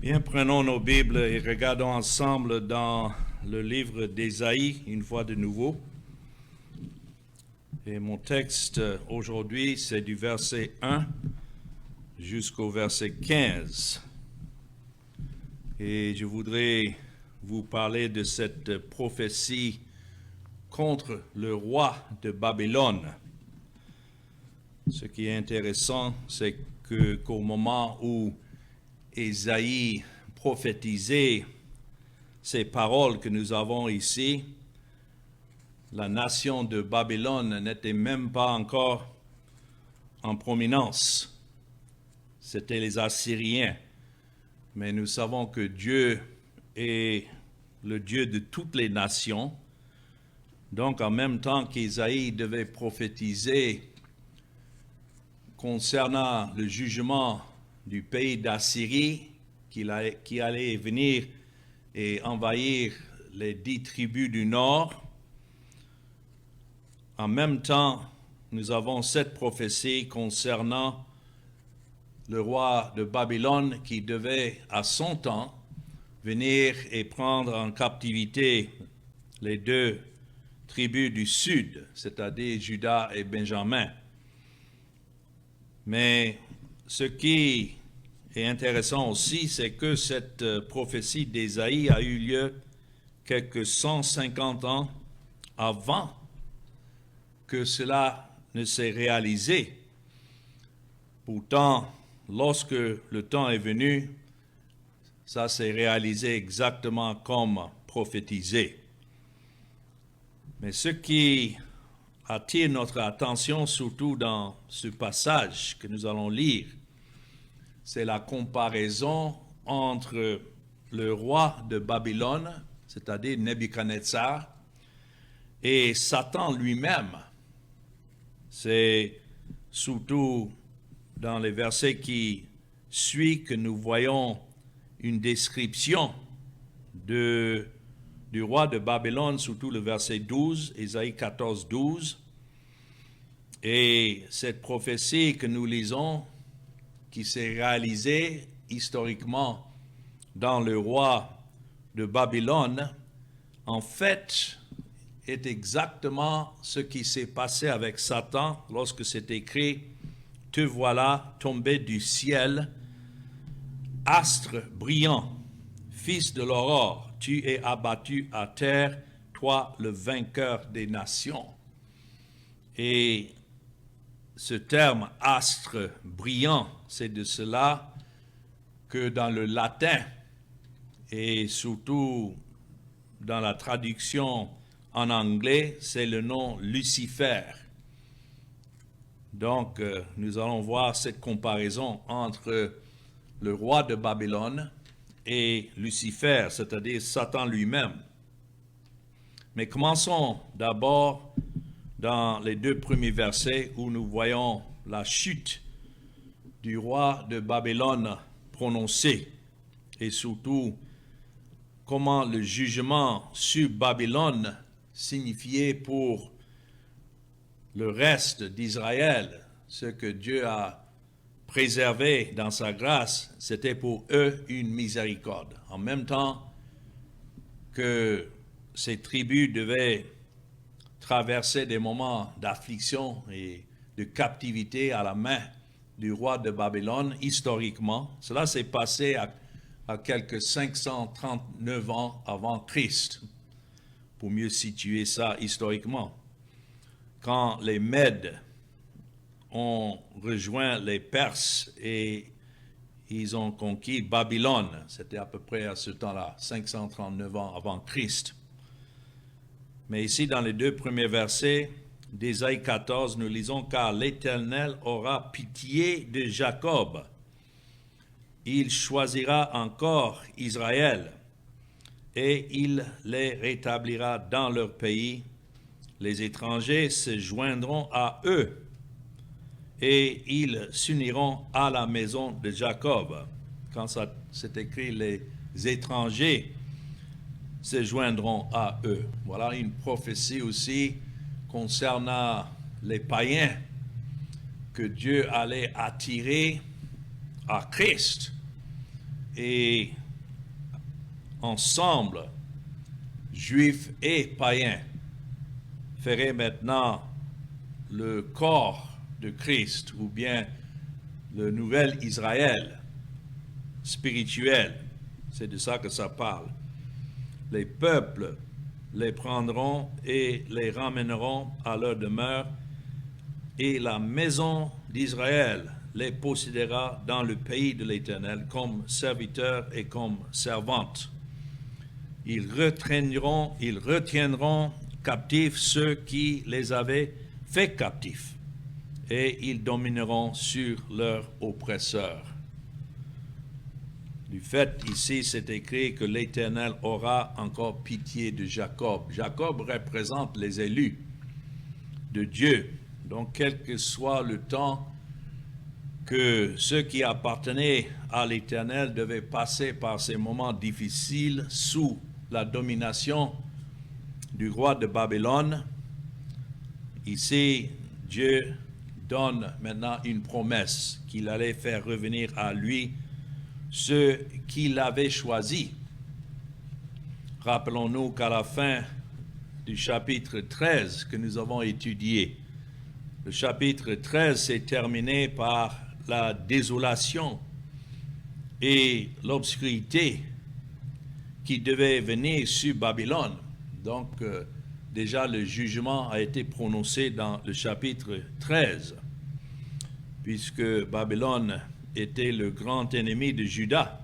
Bien, prenons nos Bibles et regardons ensemble dans le livre d'Ésaïe, une fois de nouveau. Et mon texte aujourd'hui, c'est du verset 1 jusqu'au verset 15. Et je voudrais vous parler de cette prophétie contre le roi de Babylone. Ce qui est intéressant, c'est qu'au moment où Ésaïe prophétisait ces paroles que nous avons ici, la nation de Babylone n'était même pas encore en prominence. C'était les Assyriens. Mais nous savons que Dieu est le Dieu de toutes les nations. Donc, en même temps qu'Ésaïe devait prophétiser concernant le jugement du pays d'Assyrie qui allait venir et envahir les 10 tribus du nord. En même temps, nous avons cette prophétie concernant le roi de Babylone qui devait à son temps venir et prendre en captivité les 2 tribus du sud, c'est-à-dire Juda et Benjamin. Mais ce qui est intéressant aussi, c'est que cette prophétie d'Ésaïe a eu lieu quelques 150 ans avant que cela ne s'est réalisé. Pourtant, lorsque le temps est venu, ça s'est réalisé exactement comme prophétisé. Mais ce qui attire notre attention, surtout dans ce passage que nous allons lire, c'est la comparaison entre le roi de Babylone, c'est-à-dire Nebuchadnezzar, et Satan lui-même. C'est surtout dans les versets qui suivent que nous voyons une description du roi de Babylone, surtout le verset 12, Ésaïe 14, 12. Et cette prophétie que nous lisons, qui s'est réalisée historiquement dans le roi de Babylone, en fait, est exactement ce qui s'est passé avec Satan lorsque c'est écrit « Te voilà tombé du ciel, astre brillant, fils de l'aurore, tu es abattu à terre, toi le vainqueur des nations. » Et ce terme « astre brillant », c'est de cela que dans le latin et surtout dans la traduction en anglais, c'est le nom Lucifer. Donc, nous allons voir cette comparaison entre le roi de Babylone et Lucifer, c'est-à-dire Satan lui-même. Mais commençons d'abord dans les 2 premiers versets où nous voyons la chute du roi de Babylone prononcée et surtout comment le jugement sur Babylone signifiait pour le reste d'Israël, ce que Dieu a préservé dans sa grâce, c'était pour eux une miséricorde. En même temps que ces tribus devaient traverser des moments d'affliction et de captivité à la main du roi de Babylone, historiquement, cela s'est passé à quelques 539 ans avant Christ, pour mieux situer ça historiquement. Quand les Mèdes ont rejoint les Perses et ils ont conquis Babylone, c'était à peu près à ce temps-là, 539 ans avant Christ. Mais ici, dans les 2 premiers versets d'Ésaïe 14, nous lisons « Car l'Éternel aura pitié de Jacob. Il choisira encore Israël et il les rétablira dans leur pays. Les étrangers se joindront à eux et ils s'uniront à la maison de Jacob. » Quand c'est écrit les étrangers se joindront à eux. Voilà une prophétie aussi concernant les païens que Dieu allait attirer à Christ et ensemble, juifs et païens, feraient maintenant le corps de Christ, ou bien le nouvel Israël spirituel. C'est de ça que ça parle. Les peuples les prendront et les ramèneront à leur demeure, et la maison d'Israël les possédera dans le pays de l'Éternel comme serviteurs et comme servantes. Ils retiendront captifs ceux qui les avaient fait captifs, et ils domineront sur leurs oppresseurs. Du fait, ici, c'est écrit que l'Éternel aura encore pitié de Jacob. Jacob représente les élus de Dieu. Donc, quel que soit le temps que ceux qui appartenaient à l'Éternel devaient passer par ces moments difficiles sous la domination du roi de Babylone, ici, Dieu donne maintenant une promesse qu'il allait faire revenir à lui ceux qu'il avait choisis. Rappelons-nous qu'à la fin du chapitre 13 que nous avons étudié, le chapitre 13 s'est terminé par la désolation et l'obscurité qui devait venir sur Babylone. Donc, déjà le jugement a été prononcé dans le chapitre 13, puisque Babylone était le grand ennemi de Juda.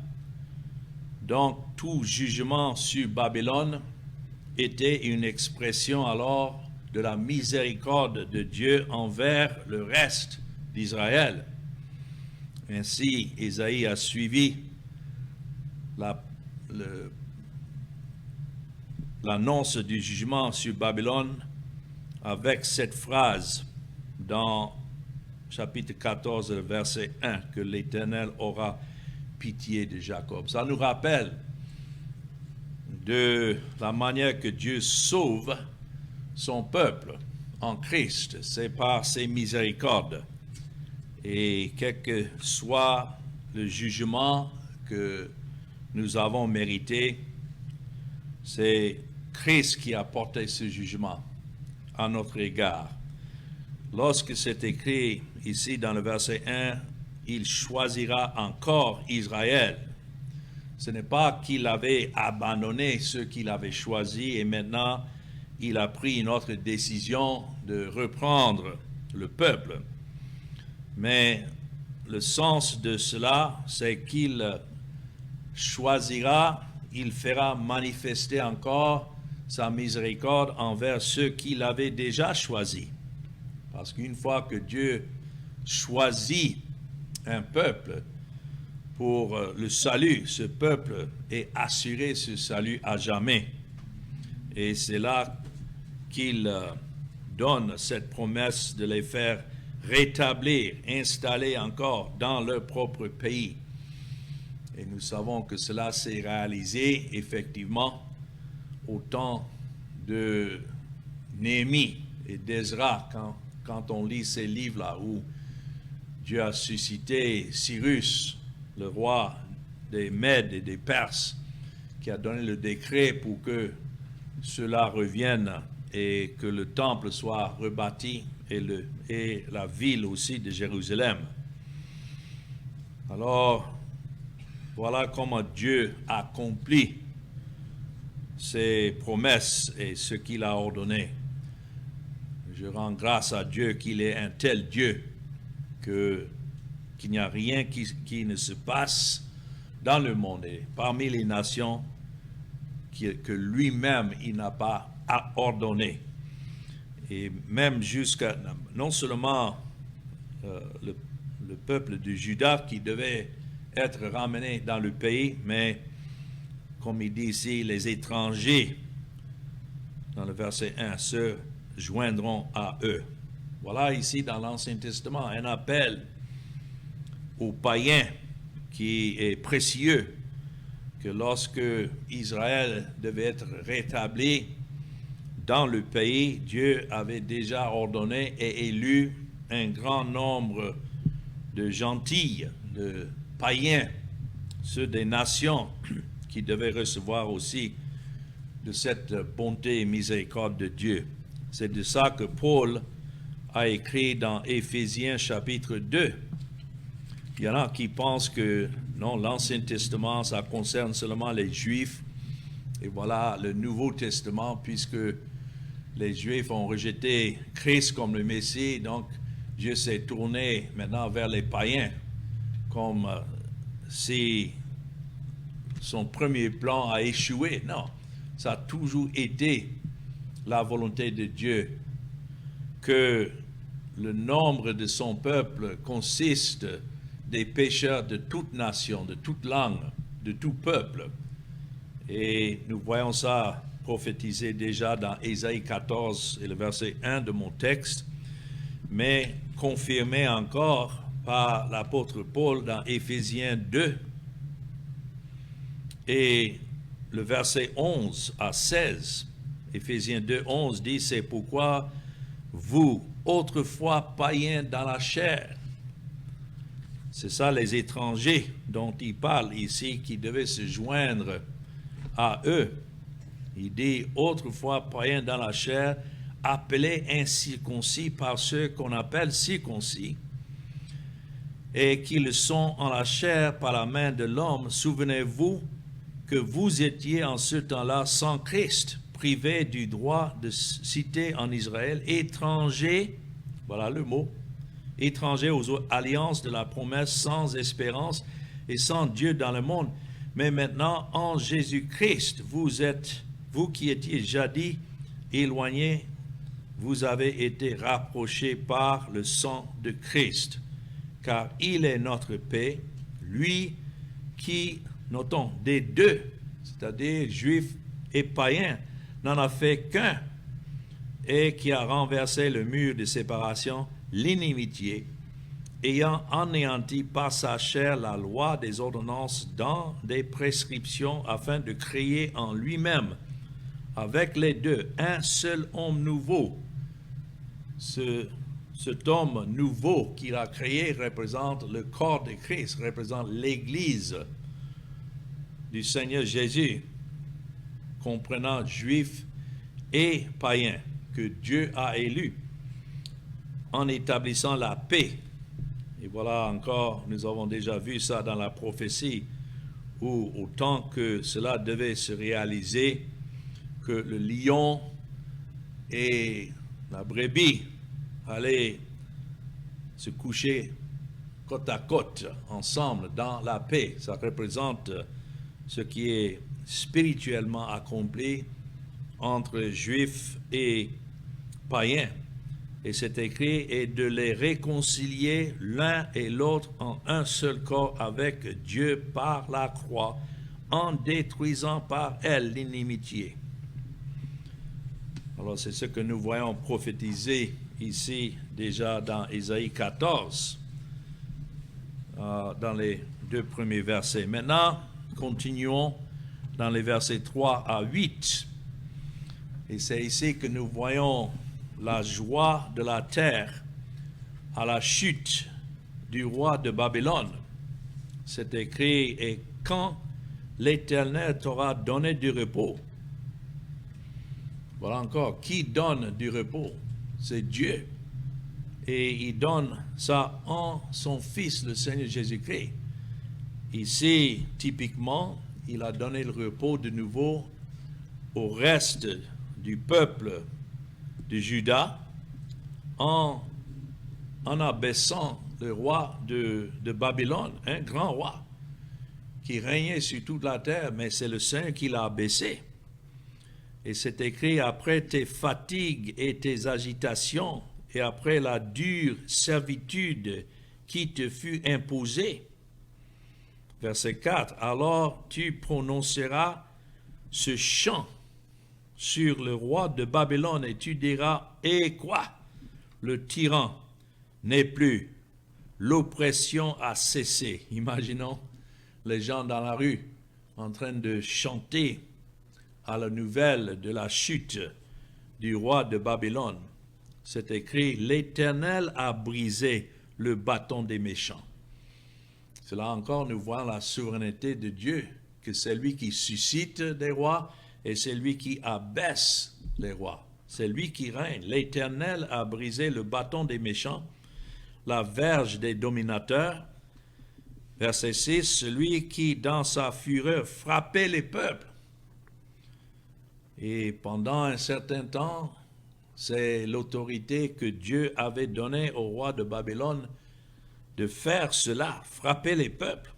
Donc, tout jugement sur Babylone était une expression alors de la miséricorde de Dieu envers le reste d'Israël. Ainsi, Ésaïe a suivi l'annonce du jugement sur Babylone avec cette phrase dans chapitre 14, verset 1, que l'Éternel aura pitié de Jacob. Ça nous rappelle de la manière que Dieu sauve son peuple en Christ. C'est par ses miséricordes. Et quel que soit le jugement que nous avons mérité, c'est Christ qui a porté ce jugement à notre égard. Lorsque c'est écrit ici dans le verset 1, il choisira encore Israël. Ce n'est pas qu'il avait abandonné ceux qu'il avait choisis et maintenant il a pris une autre décision de reprendre le peuple. Mais le sens de cela, c'est qu'il choisira, il fera manifester encore sa miséricorde envers ceux qu'il avait déjà choisis. Parce qu'une fois que Dieu choisit un peuple pour le salut, ce peuple est assuré ce salut à jamais. Et c'est là qu'il donne cette promesse de les faire rétablir, installer encore dans leur propre pays. Et nous savons que cela s'est réalisé effectivement au temps de Néhémie et d'Ezra, quand on lit ces livres-là où Dieu a suscité Cyrus, le roi des Mèdes et des Perses, qui a donné le décret pour que cela revienne et que le temple soit rebâti et la ville aussi de Jérusalem. Alors, voilà comment Dieu accomplit ses promesses et ce qu'il a ordonné. Je rends grâce à Dieu qu'il est un tel Dieu qu'il n'y a rien qui ne se passe dans le monde et parmi les nations que lui-même il n'a pas ordonné. Et même jusqu'à, non seulement le peuple de Juda qui devait être ramené dans le pays, mais comme il dit ici, les étrangers, dans le verset 1, se joindront à eux. Voilà ici dans l'Ancien Testament un appel aux païens qui est précieux, que lorsque Israël devait être rétabli dans le pays, Dieu avait déjà ordonné et élu un grand nombre de gentils, de païens, ceux des nations qui devaient recevoir aussi de cette bonté et miséricorde de Dieu. C'est de ça que Paul a écrit dans Éphésiens chapitre 2. Il y en a qui pensent que non, l'Ancien Testament, ça concerne seulement les Juifs. Et voilà le Nouveau Testament, puisque les Juifs ont rejeté Christ comme le Messie, donc Dieu s'est tourné maintenant vers les païens, comme si son premier plan a échoué. Non, ça a toujours été la volonté de Dieu que le nombre de son peuple consiste des pécheurs de toute nation, de toute langue, de tout peuple. Et nous voyons ça prophétisé déjà dans Ésaïe 14 et le verset 1 de mon texte, mais confirmé encore par l'apôtre Paul dans Éphésiens 2 et le verset 11 à 16. Éphésiens 2, 11 dit, c'est pourquoi vous, autrefois païens dans la chair, c'est ça les étrangers dont il parle ici, qui devaient se joindre à eux. Il dit, autrefois païens dans la chair, appelés incirconcis par ceux qu'on appelle circoncis, et qui le sont en la chair par la main de l'homme. Souvenez-vous que vous étiez en ce temps-là sans Christ, privés du droit de cité en Israël, étrangers, voilà le mot, étrangers aux alliances de la promesse, sans espérance et sans Dieu dans le monde. Mais maintenant, en Jésus-Christ, vous qui étiez jadis éloignés, vous avez été rapprochés par le sang de Christ, car il est notre paix, lui qui, notons, des deux, c'est-à-dire juifs et païens, n'en a fait qu'un, et qui a renversé le mur de séparation, l'inimitié, ayant anéanti par sa chair la loi des ordonnances dans des prescriptions, afin de créer en lui-même, avec les deux, un seul homme nouveau. Cet homme nouveau qu'il a créé représente le corps de Christ, représente l'Église du Seigneur Jésus, comprenant juifs et païens, que Dieu a élus, en établissant la paix. Et voilà encore, nous avons déjà vu ça dans la prophétie, où autant que cela devait se réaliser, que le lion et la brebis allaient se coucher côte à côte, ensemble, dans la paix. Ça représente ce qui est spirituellement accompli entre juifs et païens. Et c'est écrit, et de les réconcilier l'un et l'autre en un seul corps avec Dieu par la croix, en détruisant par elle l'inimitié. Alors c'est ce que nous voyons prophétiser ici déjà dans Ésaïe 14, dans les deux premiers versets. Maintenant, continuons dans les versets 3 à 8. Et c'est ici que nous voyons la joie de la terre à la chute du roi de Babylone. C'est écrit, et quand l'Éternel t'aura donné du repos. Voilà encore, qui donne du repos? C'est Dieu. Et il donne ça en son Fils, le Seigneur Jésus-Christ. Ici, typiquement, il a donné le repos de nouveau au reste du peuple de Juda en abaissant le roi de Babylone, un grand roi qui régnait sur toute la terre, mais c'est le Seigneur qui l'a abaissé. Et c'est écrit, après tes fatigues et tes agitations, et après la dure servitude qui te fut imposée. Verset 4, alors tu prononceras ce chant sur le roi de Babylone, et tu diras, et quoi? Le tyran n'est plus, l'oppression a cessé. Imaginons les gens dans la rue en train de chanter à la nouvelle de la chute du roi de Babylone. C'est écrit, l'Éternel a brisé le bâton des méchants. C'est là encore, nous voyons la souveraineté de Dieu, que c'est lui qui suscite des rois et c'est lui qui abaisse les rois. C'est lui qui règne. L'Éternel a brisé le bâton des méchants, la verge des dominateurs. Verset 6, celui qui, dans sa fureur, frappait les peuples. Et pendant un certain temps, c'est l'autorité que Dieu avait donnée au roi de Babylone de faire cela, frapper les peuples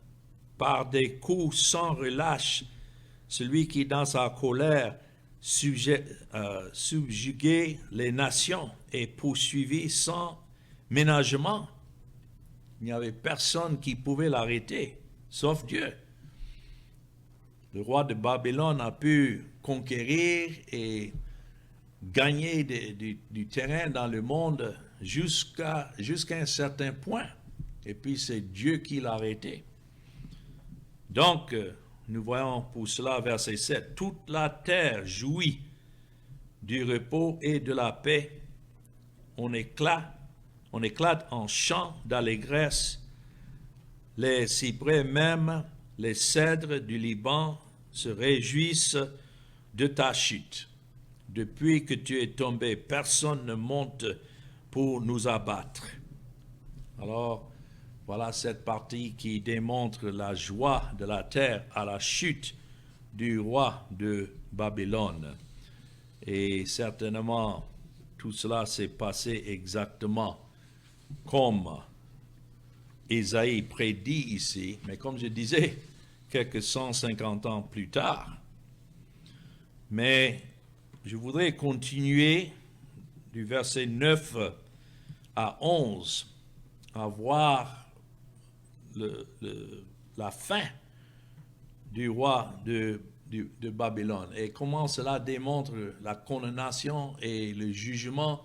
par des coups sans relâche. Celui qui, dans sa colère, subjuguait les nations et poursuivit sans ménagement. Il n'y avait personne qui pouvait l'arrêter, sauf Dieu. Le roi de Babylone a pu conquérir et gagner du terrain dans le monde jusqu'à un certain point. Et puis c'est Dieu qui l'a arrêté. Donc, nous voyons pour cela verset 7, toute la terre jouit du repos et de la paix. On éclate en chant d'allégresse. Les cyprès même, les cèdres du Liban se réjouissent de ta chute. Depuis que tu es tombé, personne ne monte pour nous abattre. Alors, voilà cette partie qui démontre la joie de la terre à la chute du roi de Babylone. Et certainement, tout cela s'est passé exactement comme Ésaïe prédit ici, mais comme je disais, quelques 150 ans plus tard. Mais je voudrais continuer du verset 9 à 11 à voir la fin du roi de Babylone et comment cela démontre la condamnation et le jugement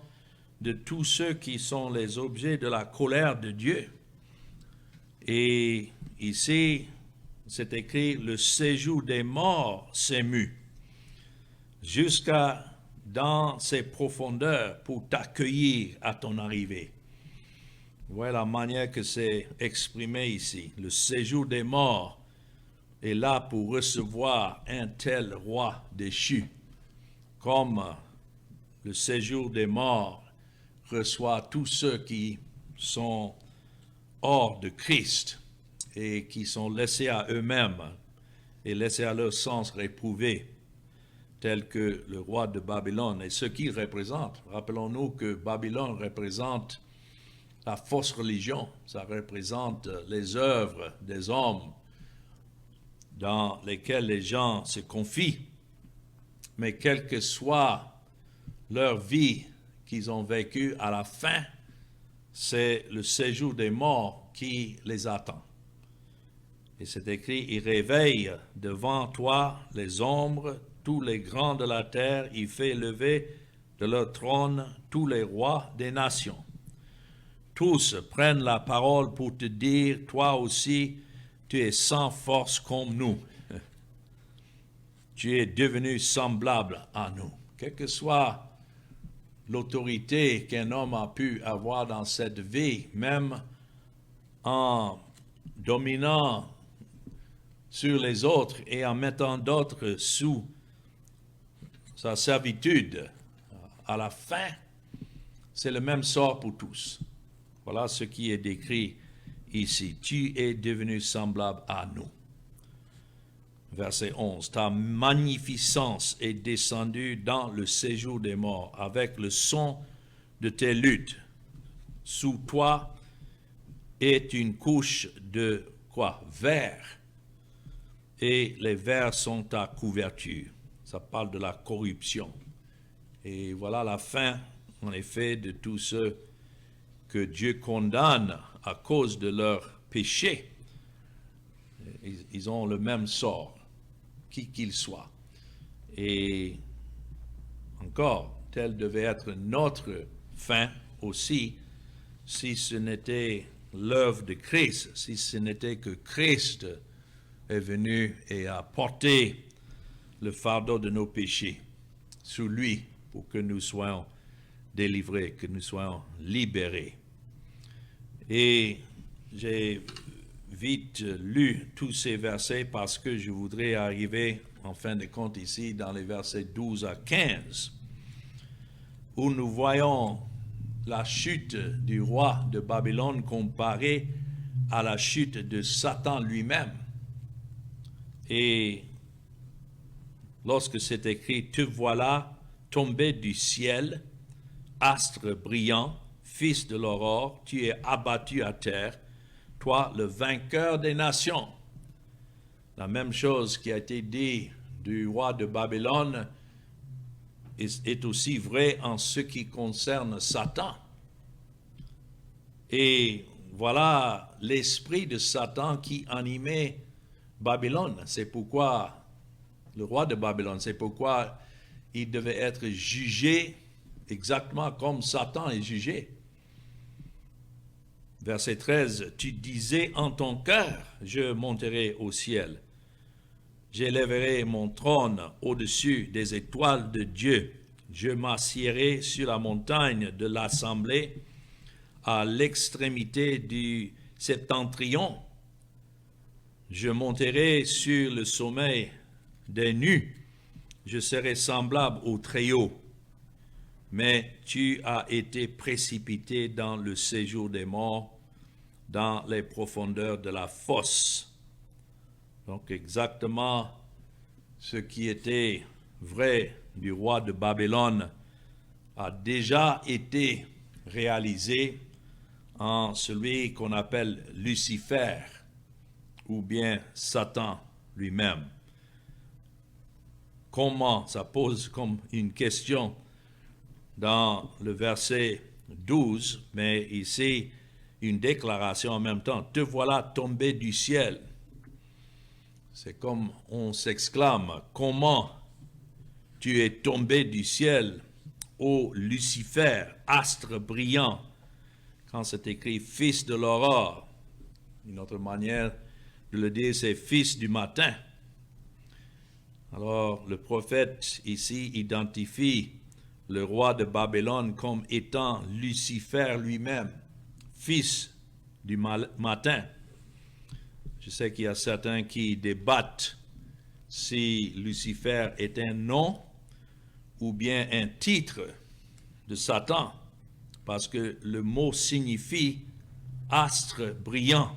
de tous ceux qui sont les objets de la colère de Dieu. Et ici, c'est écrit, le séjour des morts s'émut jusqu'à dans ses profondeurs pour t'accueillir à ton arrivée. Voilà la manière que c'est exprimé ici. Le séjour des morts est là pour recevoir un tel roi déchu, comme le séjour des morts reçoit tous ceux qui sont hors de Christ et qui sont laissés à eux-mêmes et laissés à leur sens réprouvé, tel que le roi de Babylone et ce qu'il représente. Rappelons-nous que Babylone représente la fausse religion, ça représente les œuvres des hommes dans lesquelles les gens se confient, mais quelle que soit leur vie qu'ils ont vécue, à la fin, c'est le séjour des morts qui les attend. Et c'est écrit, il réveille devant toi les ombres, tous les grands de la terre, il fait lever de leur trône tous les rois des nations. Tous prennent la parole pour te dire, toi aussi, tu es sans force comme nous. Tu es devenu semblable à nous. Quelle que soit l'autorité qu'un homme a pu avoir dans cette vie, même en dominant sur les autres et en mettant d'autres sous sa servitude, à la fin, c'est le même sort pour tous. Voilà ce qui est décrit ici. Tu es devenu semblable à nous. Verset 11. Ta magnificence est descendue dans le séjour des morts avec le son de tes luttes. Sous toi est une couche de quoi? Verre. Et les vers sont ta couverture. Ça parle de la corruption. Et voilà la fin, en effet, de tous ceux que Dieu condamne à cause de leur péché. Ils ont le même sort, qui qu'ils soient. Et encore, telle devait être notre fin aussi, si ce n'était l'œuvre de Christ, si ce n'était que Christ est venu et a porté le fardeau de nos péchés sur lui pour que nous soyons délivrés, que nous soyons libérés. Et j'ai vite lu tous ces versets parce que je voudrais arriver en fin de compte ici dans les versets 12 à 15 où nous voyons la chute du roi de Babylone comparée à la chute de Satan lui-même. Et lorsque c'est écrit « Te voilà tombé du ciel, astre brillant, fils de l'aurore, tu es abattu à terre, toi le vainqueur des nations. » La même chose qui a été dit du roi de Babylone est aussi vrai en ce qui concerne Satan. Et voilà l'esprit de Satan qui animait Babylone. C'est pourquoi le roi de Babylone, c'est pourquoi il devait être jugé exactement comme Satan est jugé. Verset 13, « Tu disais en ton cœur, je monterai au ciel. J'élèverai mon trône au-dessus des étoiles de Dieu. Je m'assiérai sur la montagne de l'assemblée à l'extrémité du septentrion. Je monterai sur le sommet des nues. Je serai semblable au Très-Haut. Mais tu as été précipité dans le séjour des morts, dans les profondeurs de la fosse. » Donc exactement ce qui était vrai du roi de Babylone a déjà été réalisé en celui qu'on appelle Lucifer ou bien Satan lui-même. Comment, ça pose comme une question dans le verset 12, mais ici une déclaration en même temps. « Te voilà tombé du ciel. » C'est comme on s'exclame, « Comment tu es tombé du ciel, ô Lucifer, astre brillant ?» Quand c'est écrit « fils de l'aurore », une autre manière de le dire, c'est « fils du matin ». Alors, le prophète ici identifie le roi de Babylone comme étant Lucifer lui-même, fils du matin. Je sais qu'il y a certains qui débattent si Lucifer est un nom ou bien un titre de Satan, parce que le mot signifie astre brillant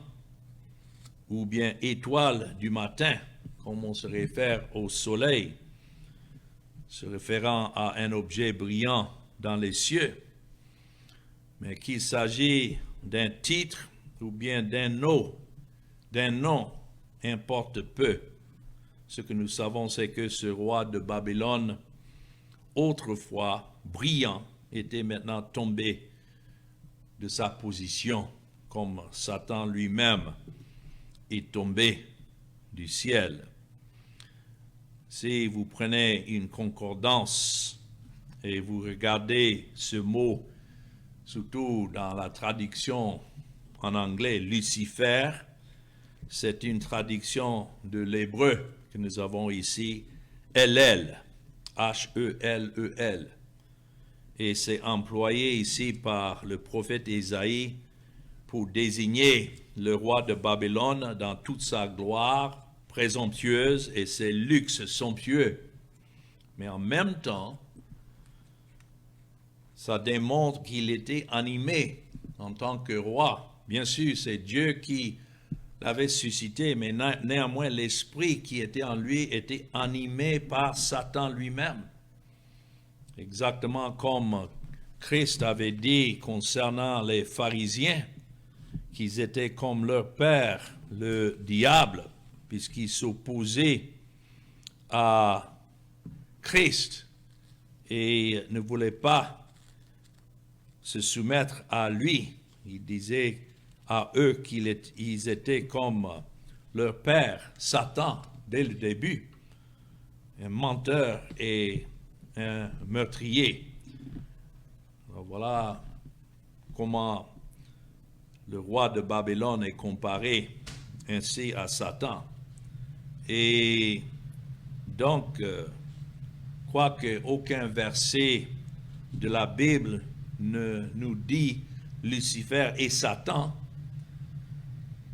ou bien étoile du matin, comme on se réfère au soleil, se référant à un objet brillant dans les cieux. Mais qu'il s'agit d'un titre ou bien d'un nom, importe peu. Ce que nous savons, c'est que ce roi de Babylone, autrefois brillant, était maintenant tombé de sa position, comme Satan lui-même est tombé du ciel. Si vous prenez une concordance et vous regardez ce mot, surtout dans la traduction en anglais, Lucifer, c'est une traduction de l'hébreu que nous avons ici, Hellel, H-E-L-E-L. Et c'est employé ici par le prophète Ésaïe pour désigner le roi de Babylone dans toute sa gloire présomptueuse et ses luxes somptueux. Mais en même temps, ça démontre qu'il était animé en tant que roi. Bien sûr, c'est Dieu qui l'avait suscité, mais néanmoins l'esprit qui était en lui était animé par Satan lui-même. Exactement comme Christ avait dit concernant les pharisiens, qu'ils étaient comme leur père, le diable, puisqu'ils s'opposaient à Christ et ne voulaient pas se soumettre à lui. Il disait à eux qu'ils étaient comme leur père, Satan, dès le début, un menteur et un meurtrier. Alors voilà comment le roi de Babylone est comparé ainsi à Satan. Et donc, quoique aucun verset de la Bible ne nous dit Lucifer et Satan,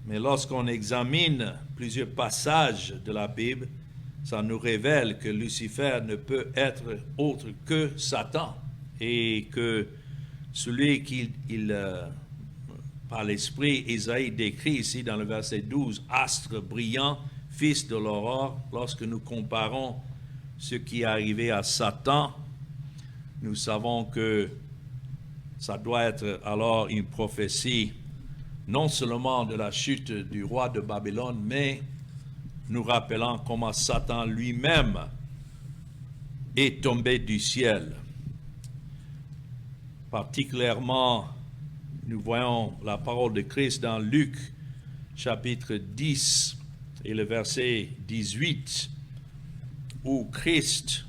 Mais lorsqu'on examine plusieurs passages de la Bible, ça nous révèle que Lucifer ne peut être autre que Satan et que celui par l'esprit, Isaïe décrit ici dans le verset 12, astre brillant, fils de l'aurore. Lorsque nous comparons ce qui est arrivé à Satan, nous savons que ça doit être alors une prophétie non seulement de la chute du roi de Babylone, mais nous rappelant comment Satan lui-même est tombé du ciel. Particulièrement, nous voyons la parole de Christ dans Luc, chapitre 10 et le verset 18, où Christ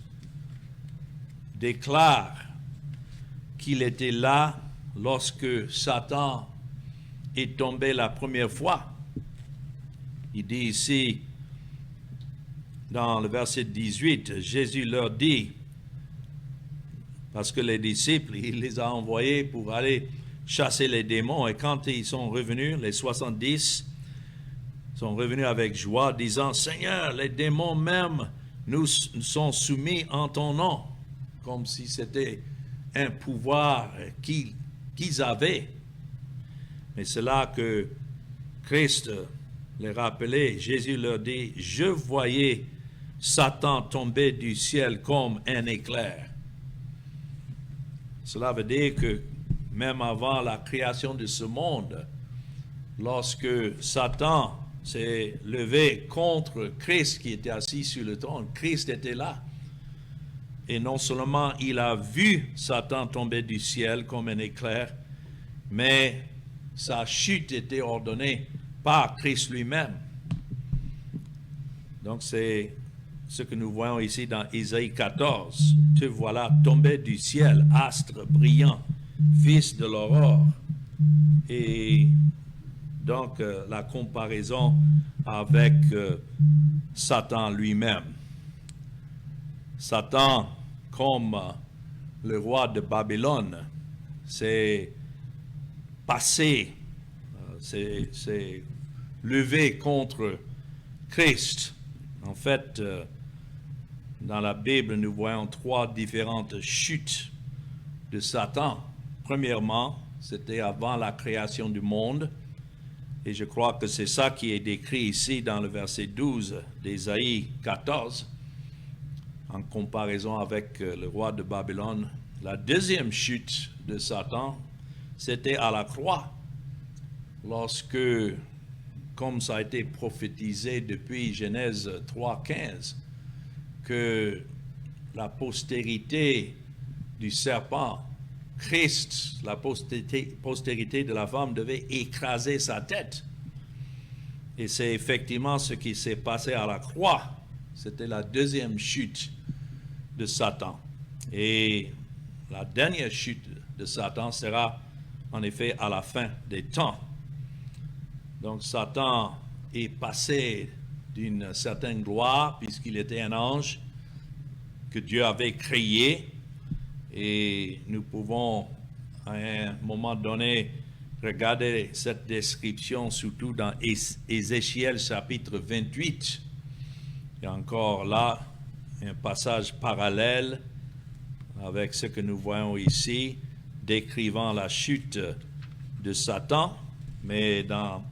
déclare qu'il était là lorsque Satan est tombé la première fois. Il dit ici, dans le verset 18, Jésus leur dit, parce que les disciples, il les a envoyés pour aller chasser les démons, et quand ils sont revenus, les 70 sont revenus avec joie, disant, Seigneur, les démons même nous sont soumis en ton nom, comme si c'était un pouvoir qu'ils avaient. Mais c'est là que Christ les rappelait. Jésus leur dit, je voyais Satan tomber du ciel comme un éclair. Cela veut dire que même avant la création de ce monde, lorsque Satan s'est levé contre Christ qui était assis sur le trône, Christ était là. Et non seulement il a vu Satan tomber du ciel comme un éclair, mais sa chute était ordonnée par Christ lui-même. Donc c'est ce que nous voyons ici dans Isaïe 14. Te voilà tombé du ciel, astre brillant, fils de l'aurore. Et donc la comparaison avec Satan lui-même. Satan, comme le roi de Babylone, c'est passé, c'est levé contre Christ. En fait, dans la Bible, nous voyons trois différentes chutes de Satan. Premièrement, c'était avant la création du monde, et je crois que c'est ça qui est décrit ici dans le verset 12 d'Ésaïe 14, en comparaison avec le roi de Babylone. La deuxième chute de Satan, c'était à la croix, lorsque, comme ça a été prophétisé depuis Genèse 3,15, que la postérité du serpent, Christ, la postérité de la femme, devait écraser sa tête. Et c'est effectivement ce qui s'est passé à la croix. C'était la deuxième chute de Satan. Et la dernière chute de Satan sera en effet à la fin des temps. Donc Satan est passé d'une certaine gloire, puisqu'il était un ange que Dieu avait créé, et nous pouvons à un moment donné regarder cette description surtout dans Ézéchiel chapitre 28. Il y a encore là un passage parallèle avec ce que nous voyons ici, décrivant la chute de Satan, mais dans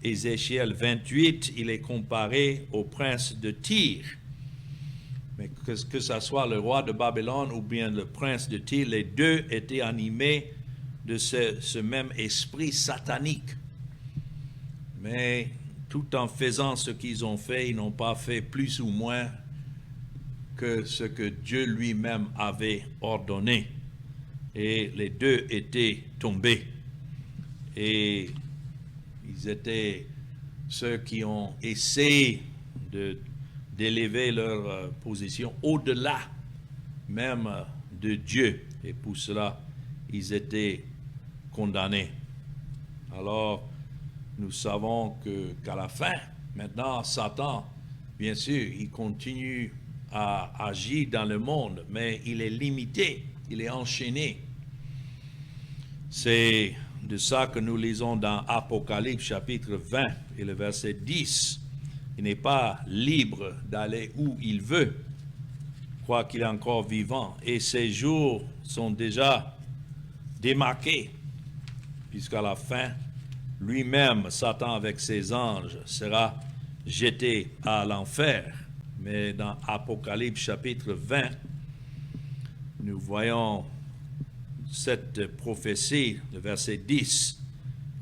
Ézéchiel 28, il est comparé au prince de Tyr. Mais que ce soit le roi de Babylone ou bien le prince de Tyr, les deux étaient animés de ce même esprit satanique. Mais tout en faisant ce qu'ils ont fait, ils n'ont pas fait plus ou moins que ce que Dieu lui-même avait ordonné. Et les deux étaient tombés. Et ils étaient ceux qui ont essayé d'élever leur position au-delà même de Dieu. Et pour cela, ils étaient condamnés. Alors, nous savons qu'à la fin, maintenant, Satan, bien sûr, il continue à agir dans le monde, mais il est limité, il est enchaîné. C'est de ça que nous lisons dans Apocalypse chapitre 20 et le verset 10. Il n'est pas libre d'aller où il veut, croit qu'il est encore vivant. Et ses jours sont déjà démarqués, puisqu'à la fin, lui-même, Satan avec ses anges, sera jeté à l'enfer. Mais dans Apocalypse chapitre 20, nous voyons cette prophétie, le verset 10.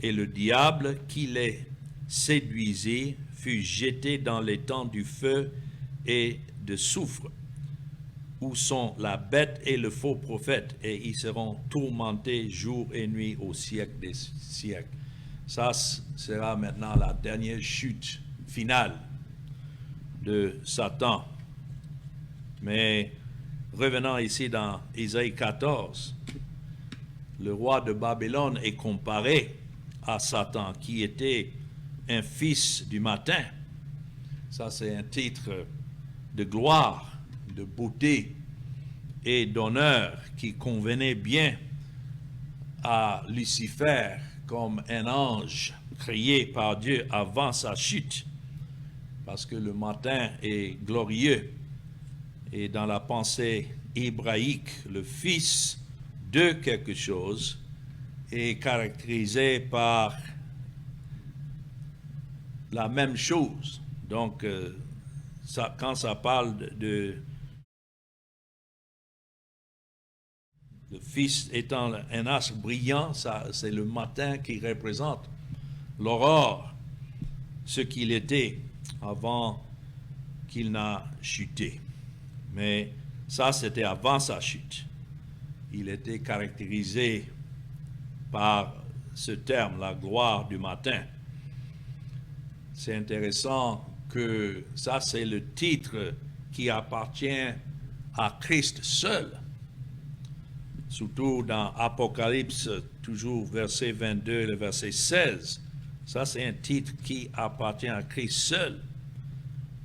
Et le diable qui les séduisait fut jeté dans les temps du feu et de soufre, où sont la bête et le faux prophète, et ils seront tourmentés jour et nuit au siècle des siècles. Ça sera maintenant la dernière chute finale de Satan. Mais revenons ici dans Isaïe 14, le roi de Babylone est comparé à Satan, qui était un fils du matin. Ça, c'est un titre de gloire, de beauté et d'honneur qui convenait bien à Lucifer comme un ange créé par Dieu avant sa chute, parce que le matin est glorieux. Et dans la pensée hébraïque, le fils de quelque chose est caractérisé par la même chose. Donc, quand ça parle de le fils étant un astre brillant, c'est le matin qui représente l'aurore, ce qu'il était avant qu'il n'a chuté. Mais ça, c'était avant sa chute. Il était caractérisé par ce terme, la gloire du matin. C'est intéressant que ça, c'est le titre qui appartient à Christ seul. Surtout dans Apocalypse, toujours verset 22, le verset 16. Ça, c'est un titre qui appartient à Christ seul.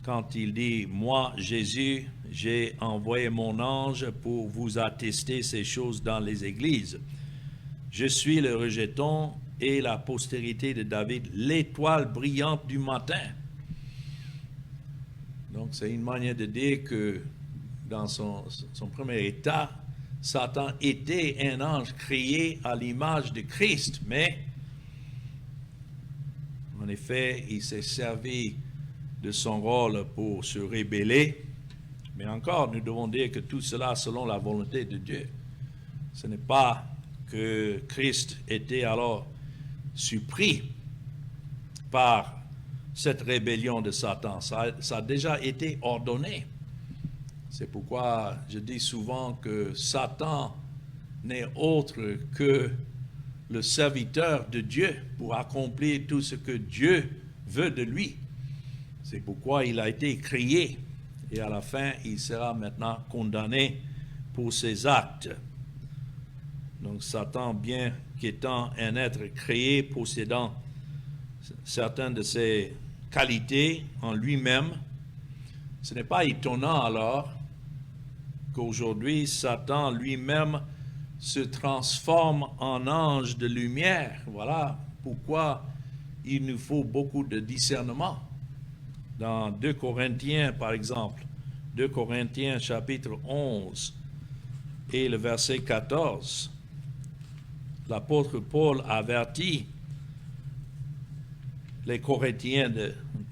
Quand il dit, moi, Jésus, j'ai envoyé mon ange pour vous attester ces choses dans les églises. Je suis le rejeton et la postérité de David, l'étoile brillante du matin. Donc, c'est une manière de dire que dans son premier état, Satan était un ange créé à l'image de Christ, mais en effet, il s'est servi de son rôle pour se rébeller. Mais encore, nous devons dire que tout cela selon la volonté de Dieu. Ce n'est pas que Christ était alors surpris par cette rébellion de Satan. Ça a déjà été ordonné. C'est pourquoi je dis souvent que Satan n'est autre que le serviteur de Dieu pour accomplir tout ce que Dieu veut de lui. C'est pourquoi il a été créé et à la fin, il sera maintenant condamné pour ses actes. Donc Satan, bien qu'étant un être créé, possédant certaines de ses qualités en lui-même, ce n'est pas étonnant alors qu'aujourd'hui, Satan lui-même se transforme en ange de lumière. Voilà pourquoi il nous faut beaucoup de discernement. Dans 2 Corinthiens, par exemple, 2 Corinthiens chapitre 11 et le verset 14, l'apôtre Paul avertit les Corinthiens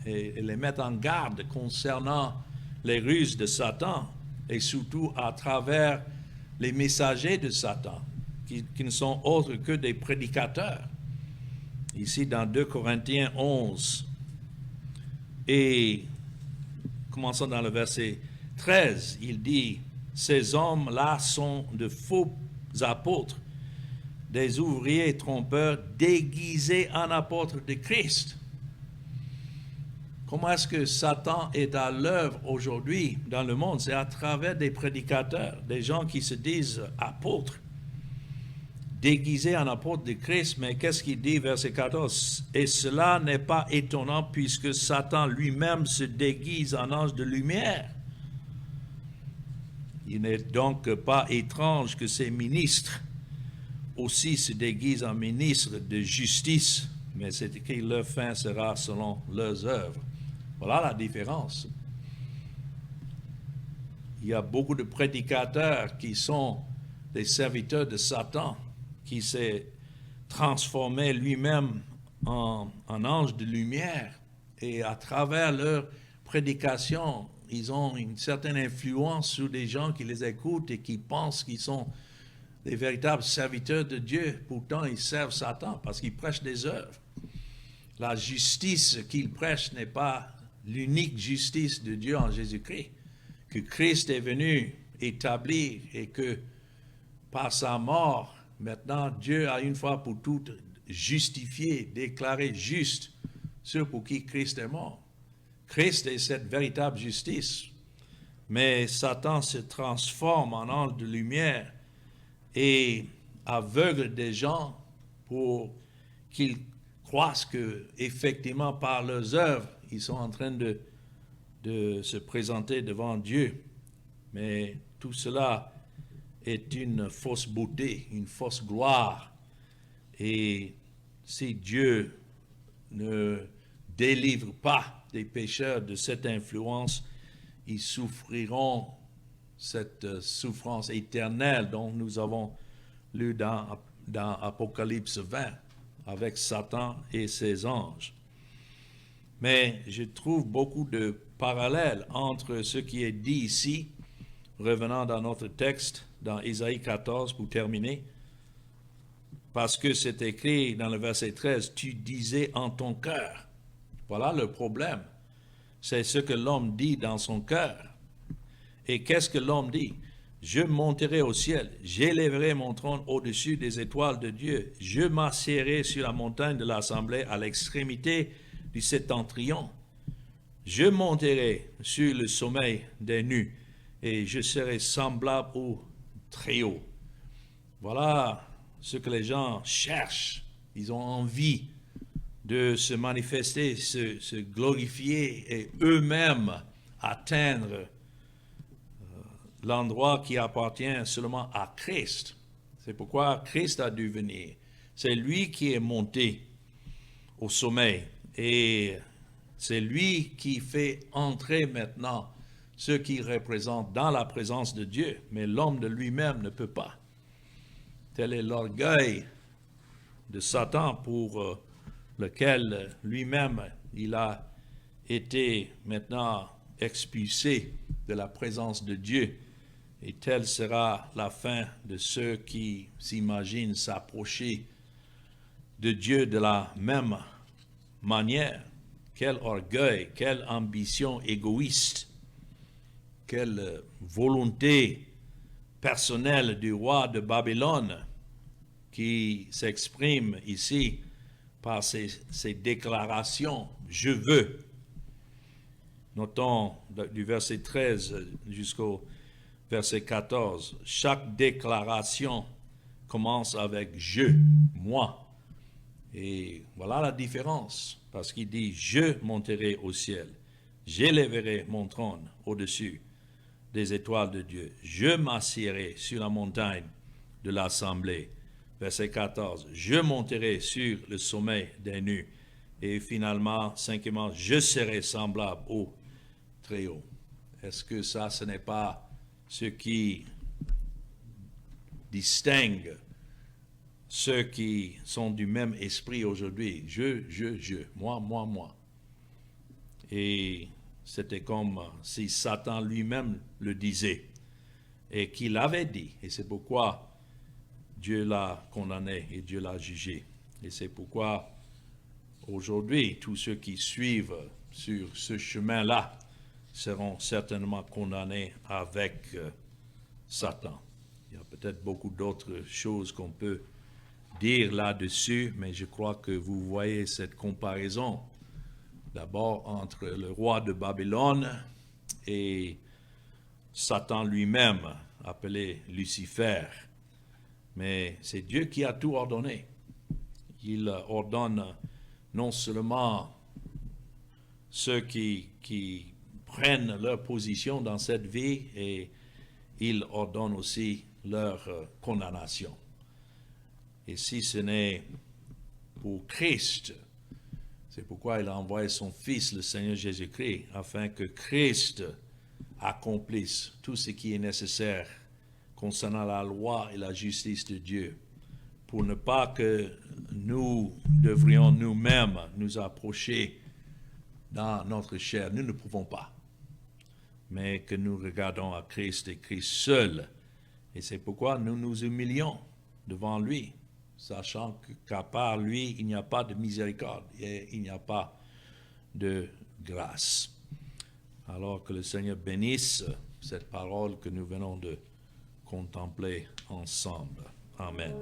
et les met en garde concernant les ruses de Satan, et surtout à travers les messagers de Satan, qui ne sont autres que des prédicateurs. Ici, dans 2 Corinthiens 11, et commençons dans le verset 13, il dit, « Ces hommes-là sont de faux apôtres, des ouvriers trompeurs déguisés en apôtres de Christ. » Comment est-ce que Satan est à l'œuvre aujourd'hui dans le monde? C'est à travers des prédicateurs, des gens qui se disent apôtres, déguisés en apôtres de Christ. Mais qu'est-ce qu'il dit, verset 14? « Et cela n'est pas étonnant puisque Satan lui-même se déguise en ange de lumière. Il n'est donc pas étrange que ses ministres aussi se déguisent en ministres de justice, mais c'est écrit leur fin sera selon leurs œuvres. Voilà la différence. Il y a beaucoup de prédicateurs qui sont des serviteurs de Satan, qui s'est transformé lui-même en ange de lumière. Et à travers leur prédication, ils ont une certaine influence sur des gens qui les écoutent et qui pensent qu'ils sont des véritables serviteurs de Dieu. Pourtant, ils servent Satan parce qu'ils prêchent des œuvres. La justice qu'ils prêchent n'est pas l'unique justice de Dieu en Jésus-Christ, que Christ est venu établir et que par sa mort, maintenant, Dieu a une fois pour toutes justifié, déclaré juste ceux pour qui Christ est mort. Christ est cette véritable justice. Mais Satan se transforme en ange de lumière et aveugle des gens pour qu'ils croient que, effectivement, par leurs œuvres, ils sont en train de se présenter devant Dieu. Mais tout cela est une fausse beauté, une fausse gloire. Et si Dieu ne délivre pas des pécheurs de cette influence, ils souffriront cette souffrance éternelle dont nous avons lu dans Apocalypse 20 avec Satan et ses anges. Mais je trouve beaucoup de parallèles entre ce qui est dit ici, revenant dans notre texte, dans Ésaïe 14 pour terminer, parce que c'est écrit dans le verset 13, « Tu disais en ton cœur ». Voilà le problème. C'est ce que l'homme dit dans son cœur. Et qu'est-ce que l'homme dit? « Je monterai au ciel, j'élèverai mon trône au-dessus des étoiles de Dieu, je m'assiérai sur la montagne de l'assemblée à l'extrémité du septentrion. Je monterai sur le sommet des nues et je serai semblable au Très-Haut. » Voilà ce que les gens cherchent. Ils ont envie de se manifester, se glorifier et eux-mêmes atteindre l'endroit qui appartient seulement à Christ. C'est pourquoi Christ a dû venir. C'est lui qui est monté au sommet et c'est lui qui fait entrer maintenant ceux qui représentent dans la présence de Dieu, mais l'homme de lui-même ne peut pas. Tel est l'orgueil de Satan pour lequel lui-même il a été maintenant expulsé de la présence de Dieu. Et telle sera la fin de ceux qui s'imaginent s'approcher de Dieu de la même manière. Quel orgueil, quelle ambition égoïste, quelle volonté personnelle du roi de Babylone qui s'exprime ici par ces déclarations « je veux ». Notons du verset 13 jusqu'au verset 14, chaque déclaration commence avec « je »,« moi ». Et voilà la différence, parce qu'il dit « je monterai au ciel, j'élèverai mon trône au-dessus des étoiles de Dieu, je m'assiérai sur la montagne de l'assemblée ». Verset 14, « je monterai sur le sommet des nues ». Et finalement, cinquièmement, « je serai semblable au Très-Haut ». Est-ce que ça, ce n'est pas ce qui distingue ceux qui sont du même esprit aujourd'hui? Je, moi. Et c'était comme si Satan lui-même le disait et qu'il avait dit. Et c'est pourquoi Dieu l'a condamné et Dieu l'a jugé. Et c'est pourquoi aujourd'hui, tous ceux qui suivent sur ce chemin-là seront certainement condamnés avec Satan. Il y a peut-être beaucoup d'autres choses qu'on peut dire là-dessus, mais je crois que vous voyez cette comparaison d'abord entre le roi de Babylone et Satan lui-même, appelé Lucifer. Mais c'est Dieu qui a tout ordonné. Il ordonne non seulement ceux qui prennent leur position dans cette vie, et il ordonne aussi leur condamnation. Et si ce n'est pour Christ, c'est pourquoi il a envoyé son Fils, le Seigneur Jésus-Christ, afin que Christ accomplisse tout ce qui est nécessaire concernant la loi et la justice de Dieu, pour ne pas que nous devrions nous-mêmes nous approcher dans notre chair. Nous ne pouvons pas, mais que nous regardons à Christ et Christ seul. Et c'est pourquoi nous nous humilions devant lui, sachant qu'à part lui, il n'y a pas de miséricorde et il n'y a pas de grâce. Alors que le Seigneur bénisse cette parole que nous venons de contempler ensemble. Amen.